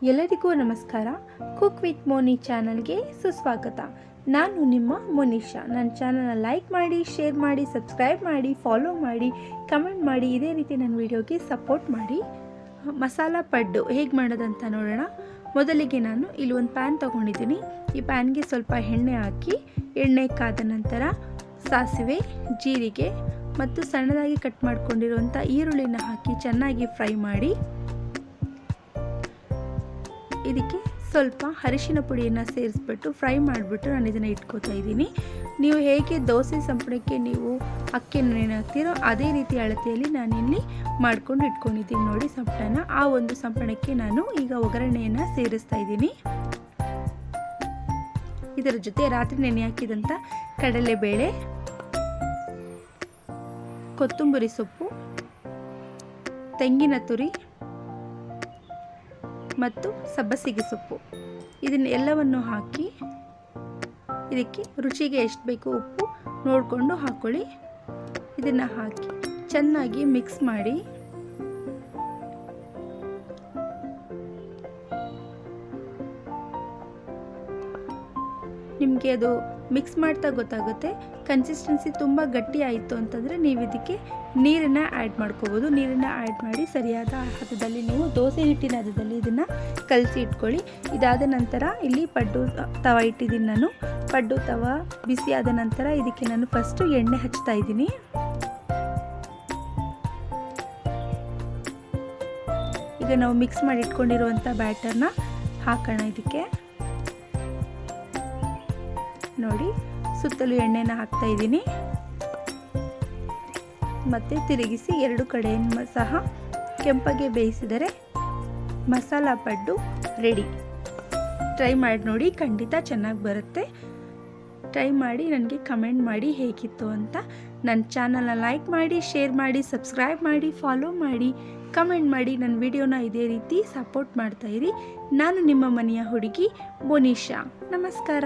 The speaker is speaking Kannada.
ಎಲ್ಲರಿಗೂ ನಮಸ್ಕಾರ. ಕುಕ್ ವಿತ್ ಮೋನಿ ಚಾನಲ್ಗೆ ಸುಸ್ವಾಗತ. ನಾನು ನಿಮ್ಮ ಮೋನಿಶಾ. ನನ್ನ ಚಾನಲ್ನ ಲೈಕ್ ಮಾಡಿ, ಶೇರ್ ಮಾಡಿ, ಸಬ್ಸ್ಕ್ರೈಬ್ ಮಾಡಿ, ಫಾಲೋ ಮಾಡಿ, ಕಮೆಂಟ್ ಮಾಡಿ. ಇದೇ ರೀತಿ ನನ್ನ ವಿಡಿಯೋಗೆ ಸಪೋರ್ಟ್ ಮಾಡಿ. ಮಸಾಲ ಪಡ್ಡು ಹೇಗೆ ಮಾಡೋದಂತ ನೋಡೋಣ. ಮೊದಲಿಗೆ ನಾನು ಇಲ್ಲಿ ಒಂದು ಪ್ಯಾನ್ ತೊಗೊಂಡಿದ್ದೀನಿ. ಈ ಪ್ಯಾನ್ಗೆ ಸ್ವಲ್ಪ ಎಣ್ಣೆ ಹಾಕಿ, ಎಣ್ಣೆ ಕಾದ ನಂತರ ಸಾಸಿವೆ, ಜೀರಿಗೆ ಮತ್ತು ಸಣ್ಣದಾಗಿ ಕಟ್ ಮಾಡ್ಕೊಂಡಿರುವಂಥ ಈರುಳ್ಳಿನ ಹಾಕಿ ಚೆನ್ನಾಗಿ ಫ್ರೈ ಮಾಡಿ, ಇದಕ್ಕೆ ಸ್ವಲ್ಪ ಅರಿಶಿನ ಪುಡಿಯನ್ನು ಸೇರಿಸ್ಬಿಟ್ಟು ಫ್ರೈ ಮಾಡಿಬಿಟ್ಟು ನಾನು ಇದನ್ನು ಇಟ್ಕೋತಾ ಇದ್ದೀನಿ. ನೀವು ಹೇಗೆ ದೋಸೆ ಸಂಪಣಕ್ಕೆ ನೀವು ಅಕ್ಕಿಯನ್ನು ನೆನೆ ಹಾಕ್ತೀರೋ ಅದೇ ರೀತಿ ಅಳತೆಯಲ್ಲಿ ನಾನಿಲ್ಲಿ ಮಾಡ್ಕೊಂಡು ಇಟ್ಕೊಂಡಿದ್ದೀನಿ ನೋಡಿ ಸಂಪಣನ. ಆ ಒಂದು ಸಂಪಣಕ್ಕೆ ನಾನು ಈಗ ಒಗ್ಗರಣೆಯನ್ನು ಸೇರಿಸ್ತಾ ಇದ್ದೀನಿ. ಇದರ ಜೊತೆ ರಾತ್ರಿ ನೆನೆ ಹಾಕಿದಂಥ ಕಡಲೆಬೇಳೆ, ಕೊತ್ತಂಬರಿ ಸೊಪ್ಪು, ತೆಂಗಿನ ತುರಿ ಮತ್ತು ಸಬ್ಬಸಿಗೆ ಸೊಪ್ಪು, ಇದನ್ನೆಲ್ಲವನ್ನು ಹಾಕಿ ಇದಕ್ಕೆ ರುಚಿಗೆ ಎಷ್ಟು ಬೇಕು ಉಪ್ಪು ನೋಡಿಕೊಂಡು ಹಾಕ್ಕೊಳ್ಳಿ. ಇದನ್ನು ಹಾಕಿ ಚೆನ್ನಾಗಿ ಮಿಕ್ಸ್ ಮಾಡಿ ನಿಮಗೆ ಅದು ಮಿಕ್ಸ್ ಮಾಡ್ತಾ ಗೊತ್ತಾಗುತ್ತೆ. ಕನ್ಸಿಸ್ಟೆನ್ಸಿ ತುಂಬ ಗಟ್ಟಿ ಆಯಿತು ಅಂತಂದರೆ ನೀವು ಇದಕ್ಕೆ ನೀರನ್ನು ಆ್ಯಡ್ ಮಾಡ್ಕೋಬೋದು. ನೀರನ್ನು ಆ್ಯಡ್ ಮಾಡಿ ಸರಿಯಾದ ಹದದಲ್ಲಿ ನೀವು ದೋಸೆ ಹಿಟ್ಟಿನ ಹದದಲ್ಲಿ ಇದನ್ನು ಕಲಸಿ ಇಟ್ಕೊಳ್ಳಿ. ಇದಾದ ನಂತರ ಇಲ್ಲಿ ಪಡ್ಡು ತವ ಇಟ್ಟಿದ್ದೀನಿ ನಾನು. ಪಡ್ಡು ತವ ಬಿಸಿಯಾದ ನಂತರ ಇದಕ್ಕೆ ನಾನು ಫಸ್ಟು ಎಣ್ಣೆ ಹಚ್ತಾ ಇದ್ದೀನಿ. ಈಗ ನಾವು ಮಿಕ್ಸ್ ಮಾಡಿ ಇಟ್ಕೊಂಡಿರುವಂಥ ಬ್ಯಾಟರ್ನ ಹಾಕೋಣ. ಇದಕ್ಕೆ ನೋಡಿ ಸುತ್ತಲೂ ಎಣ್ಣೆನ ಹಾಕ್ತಾ ಇದ್ದೀನಿ ಮತ್ತು ತಿರುಗಿಸಿ ಎರಡು ಕಡೆಯನ್ನು ಸಹ ಕೆಂಪಗೆ ಬೇಯಿಸಿದರೆ ಮಸಾಲ ಪಡ್ಡು ರೆಡಿ. ಟ್ರೈ ಮಾಡಿ ನೋಡಿ, ಖಂಡಿತ ಚೆನ್ನಾಗಿ ಬರುತ್ತೆ. ಟ್ರೈ ಮಾಡಿ ನನಗೆ ಕಮೆಂಟ್ ಮಾಡಿ ಹೇಗಿತ್ತು ಅಂತ. ನನ್ನ ಚಾನಲ್ನ ಲೈಕ್ ಮಾಡಿ, ಶೇರ್ ಮಾಡಿ, ಸಬ್ಸ್ಕ್ರೈಬ್ ಮಾಡಿ, ಫಾಲೋ ಮಾಡಿ, ಕಮೆಂಟ್ ಮಾಡಿ. ನನ್ನ ವಿಡಿಯೋನ ಇದೇ ರೀತಿ ಸಪೋರ್ಟ್ ಮಾಡ್ತಾಯಿರಿ. ನಾನು ನಿಮ್ಮ ಮನೆಯ ಹುಡುಗಿ ಮೋನಿಶಾ. ನಮಸ್ಕಾರ.